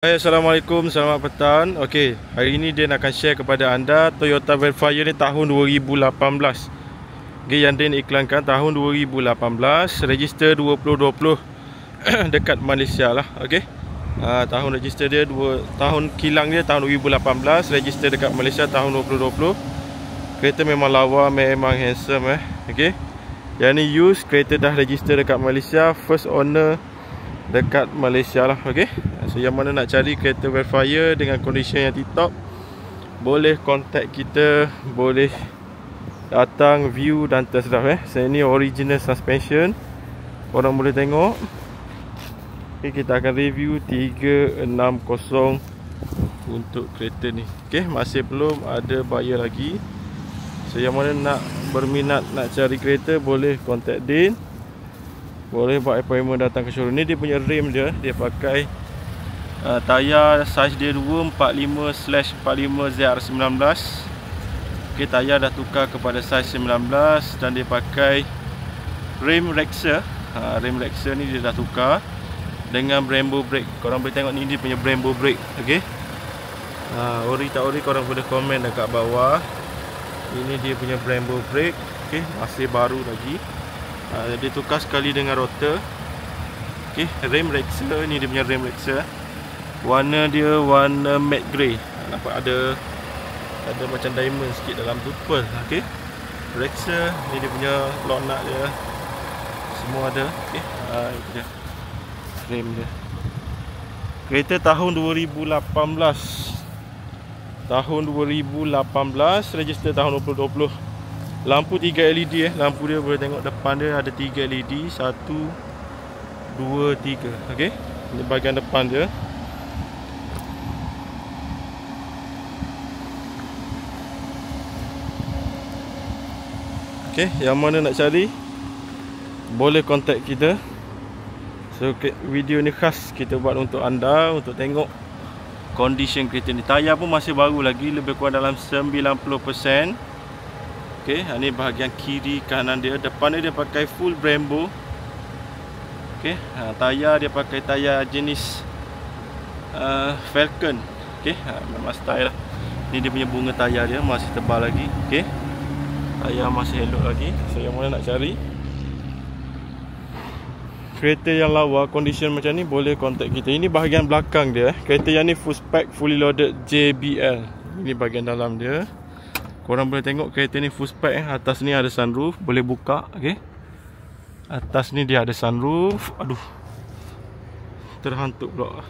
Hai, Assalamualaikum, selamat petang. Okey, hari ini dia nak akan share kepada anda Toyota Velfire ni tahun 2018. Okey, yang dia iklankan tahun 2018, register 2020 dekat Malaysia lah. Okey. Tahun register dia tahun kilang dia tahun 2018, register dekat Malaysia tahun 2020. Kereta memang lawa, memang handsome Okey. Yang ni used, kereta dah register dekat Malaysia, first owner dekat Malaysia lah. Okey. So yang mana nak cari kereta Velfire dengan condition yang tip-top, boleh contact kita, boleh datang view dan test drive Saya ni original suspension, korang boleh tengok. Okay, kita akan review 360 untuk kereta ni. Okay, masih belum ada buyer lagi. So yang mana nak berminat nak cari kereta, boleh contact Din, boleh buat appointment datang ke showroom ni. Dia punya rim dia pakai tayar saiz dia 245/45 ZR19. Okay, tayar dah tukar kepada saiz 19 dan dia pakai rim Rexer. Rim Rexer ni dia dah tukar dengan Brembo brake. Korang boleh tengok ni dia punya Brembo brake. Okay. Ori tak ori korang boleh komen dekat bawah. Ini dia punya Brembo brake. Okay, masih baru lagi. Dia tukar sekali dengan rotor. Okay, rim Rexer ni dia punya rim Rexer. Warna dia warna matte grey. Nampak ada macam diamond sikit dalam tu, pearl. Okey. Rexer ni dia punya lock nut dia. Semua ada. Okey. Itu dia. Frame dia. Kereta tahun 2018. Tahun 2018, register tahun 2020. Lampu 3 LED Lampu dia boleh tengok depan dia ada 3 LED. 1 2 3. Okey. Ini bahagian depan dia. Okay, yang mana nak cari, boleh contact kita. So video ni khas kita buat untuk anda, untuk tengok condition kereta ni. Tayar pun masih baru lagi, lebih kurang dalam 90%. Okay, ni bahagian kiri kanan dia. Depan dia pakai full Brembo. Okay, tayar dia pakai tayar jenis Falcon. Okay, memang style lah. Ni dia punya bunga tayar dia masih tebal lagi. Okay, tayar masih elok lagi. So yang mana nak cari kereta yang lawa, condition macam ni, boleh contact kita. Ini bahagian belakang dia. Kereta yang ni full spec, fully loaded JBL. Ini bahagian dalam dia. Korang boleh tengok kereta ni full spec. Atas ni ada sunroof, boleh buka. Okay, atas ni dia ada sunroof. Aduh, terhantuk pula.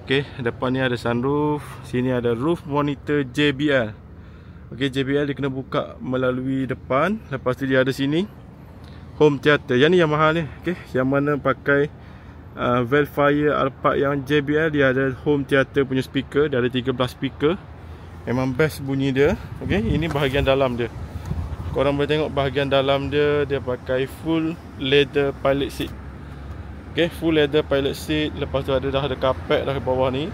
Okay, depan ni ada sunroof. Sini ada roof monitor JBL. Okay, JBL dia kena buka melalui depan. Lepas tu dia ada sini home theater. Yang ni yang mahal ni. Okay, yang mana pakai Velfire Alphard yang JBL, dia ada home theater punya speaker. Dia ada 13 speaker. Memang best bunyi dia. Okay, ini bahagian dalam dia. Korang boleh tengok bahagian dalam dia. Dia pakai full leather pilot seat. Okay, full leather pilot seat. Lepas tu dah ada carpet dah ke bawah ni.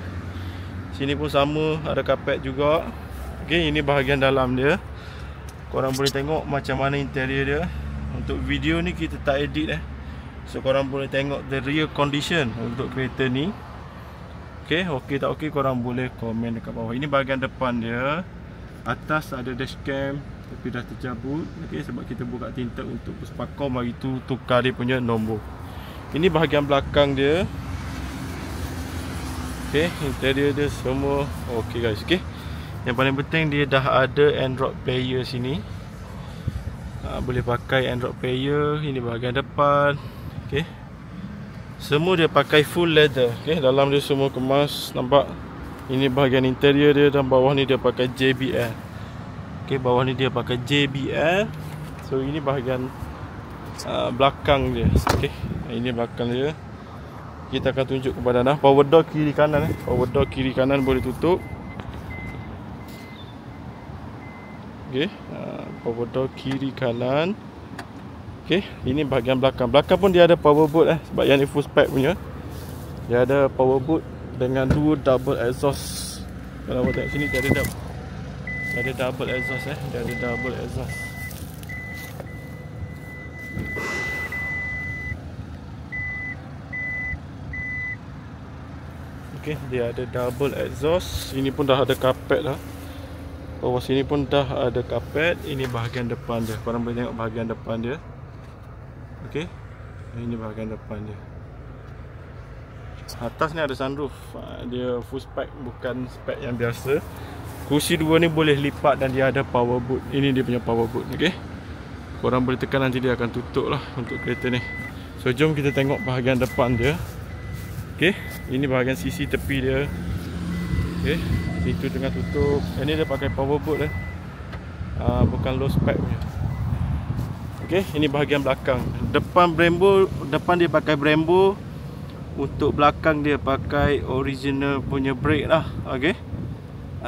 Sini pun sama, ada carpet juga. Okay, ini bahagian dalam dia. Korang boleh tengok macam mana interior dia. Untuk video ni kita tak edit So korang boleh tengok the real condition untuk kereta ni. Okay, okey tak okey korang boleh komen dekat bawah. Ini bahagian depan dia. Atas ada dashcam tapi dah tercabut. Okay, sebab kita buka tinta untuk Puspakom hari tu tukar dia punya nombor. Ini bahagian belakang dia. Okay, interior dia semua okey guys. Okay, yang paling penting dia dah ada Android player sini. Boleh pakai Android player. Ini bahagian depan. Okay, semua dia pakai full leather. Okay, dalam dia semua kemas. Nampak? Ini bahagian interior dia. Dan bawah ni dia pakai JBL. Okay, bawah ni dia pakai JBL. So ini bahagian belakang dia. Okay, ini belakang dia. Kita akan tunjuk kepada anda. Power door kiri kanan. Power door kiri kanan boleh tutup. Okay, power door kiri kanan. Okay, ini bahagian belakang. Belakang pun dia ada power boot sebab yang ni full spec punya. Dia ada power boot dengan 2 double exhaust. Kalau awak tengok sini dia ada double exhaust Dia ada double exhaust. Okay, dia ada double exhaust. Ini pun dah ada kapet dah. Bawah sini pun dah ada kapet. Ini bahagian depan dia. Korang boleh tengok bahagian depan dia. Okay, ini bahagian depan dia. Atas ni ada sunroof. Dia full spec, bukan spec yang biasa. Kursi dua ni boleh lipat dan dia ada power boot. Ini dia punya power boot. Okay, korang boleh tekan, nanti dia akan tutup lah untuk kereta ni. So jom kita tengok bahagian depan dia. Okay, ini bahagian sisi tepi dia. Okay, itu tengah tutup. Ini dia pakai power boot lah. Bukan low spec punya. Okay, ini bahagian belakang. Depan Brembo, depan dia pakai Brembo. Untuk belakang dia pakai original punya brake lah. Okay,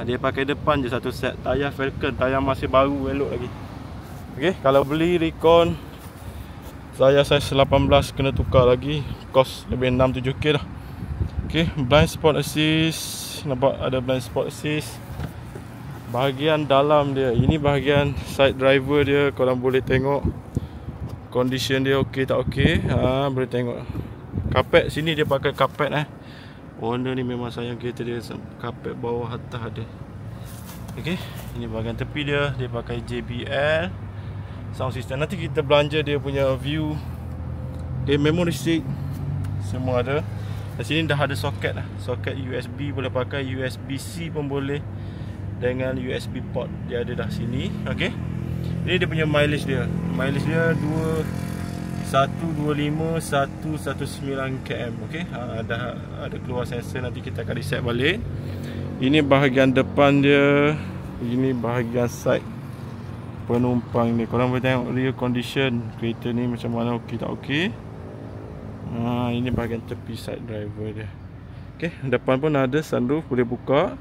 dia pakai depan je satu set. Tayar Falcon, tayar masih baru, elok lagi. Okay, kalau beli Recon saya saiz 18 kena tukar lagi. Kos lebih 6-7k lah. Okay, blind spot assist. Nampak ada blind spot assist. Bahagian dalam dia, ini bahagian side driver dia. Korang boleh tengok condition dia okey tak okey. Boleh tengok. Kapet sini dia pakai kapet Owner ni memang sayang kereta dia. Kapet bawah atas ada. Okay, ini bahagian tepi dia. Dia pakai JBL sound system. Nanti kita belanja dia punya view. Dia memory stick semua ada. Di sini dah ada soket lah. Soket USB boleh pakai, USB-C pun boleh. Dengan USB port dia ada dah sini. Okay, ini dia punya mileage dia. Mileage dia 125 119 km. Okay, dah ada keluar sensor. Nanti kita akan reset balik. Ini bahagian depan dia. Ini bahagian side penumpang ni. Korang boleh tengok real condition kereta ni macam mana, okey tak okey. Ini bahagian tepi side driver dia. Okay, depan pun ada sunroof, boleh buka.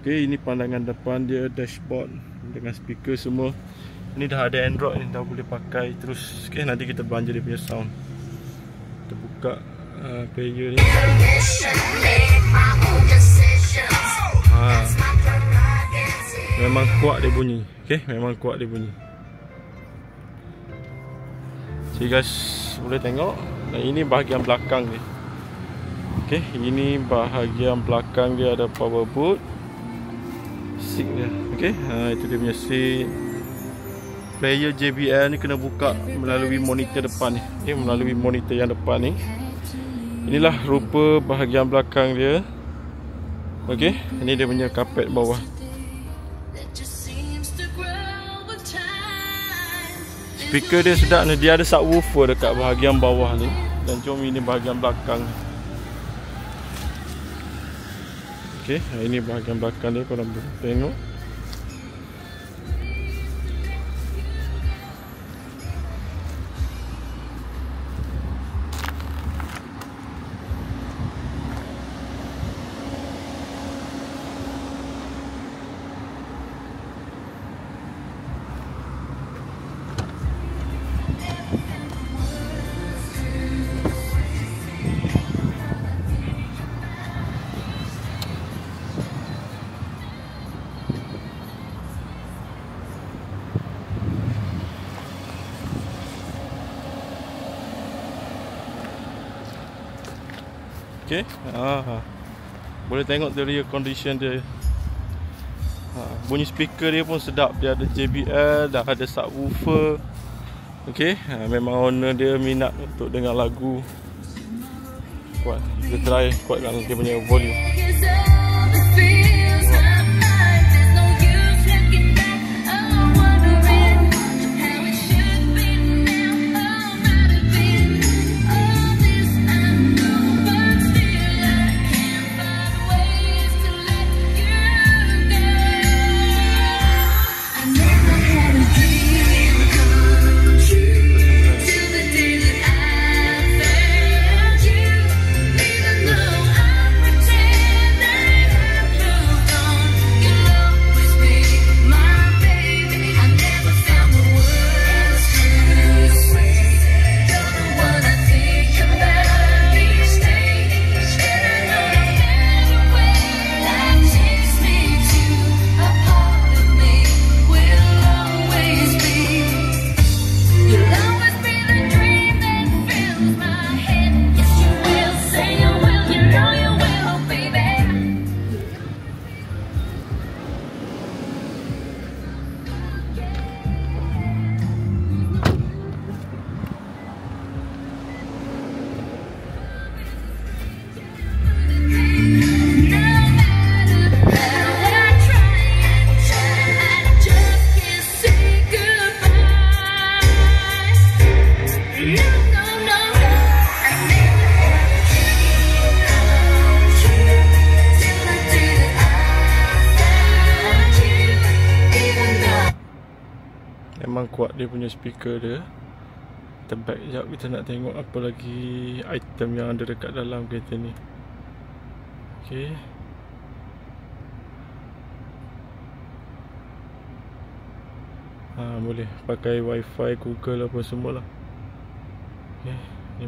Okay, ini pandangan depan dia, dashboard dengan speaker semua. Ini dah ada Android ni, dah boleh pakai terus. Okay, nanti kita belanja dia punya sound. Kita buka player ni. Memang kuat dia bunyi. Okay, memang kuat dia bunyi. So guys boleh tengok. Dan ini bahagian belakang dia. Okay, ini bahagian belakang dia, ada power boot. Seat dia. Okay, itu dia punya seat. Player JBL ni kena buka melalui monitor depan ni. Okay, melalui monitor yang depan ni. Inilah rupa bahagian belakang dia. Okay, ini dia punya kapet bawah. Speaker dia sedap ni. Dia ada subwoofer dekat bahagian bawah ni. Dan jom ini bahagian belakang. Okay, ini bahagian belakang dia, korang boleh tengok. Okay, boleh tengok dari condition dia. Bunyi speaker dia pun sedap. Dia ada JBL, dah ada subwoofer. Okay, memang owner dia minat untuk dengar lagu. Kuat. Kita try kuatkan dia punya volume. kuat dia punya speaker dia. Kita back sekejap, kita nak tengok apa lagi item yang ada dekat dalam kereta ni. Okay. Boleh pakai wifi, Google apa semua lah. Okay. Ni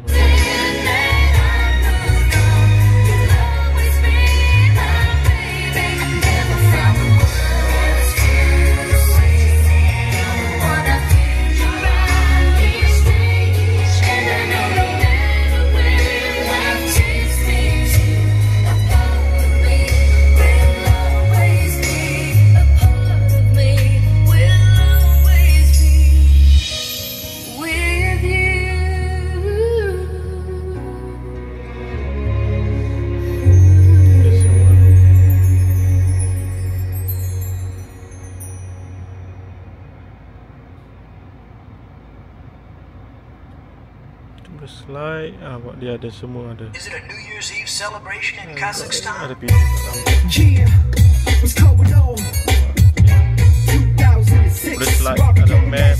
slide, dia ada semua ada. Is it a New Year's Eve celebration in Kazakhstan? Ada pilih. Yeah, what's going on? 2006. Boleh slide, ada map.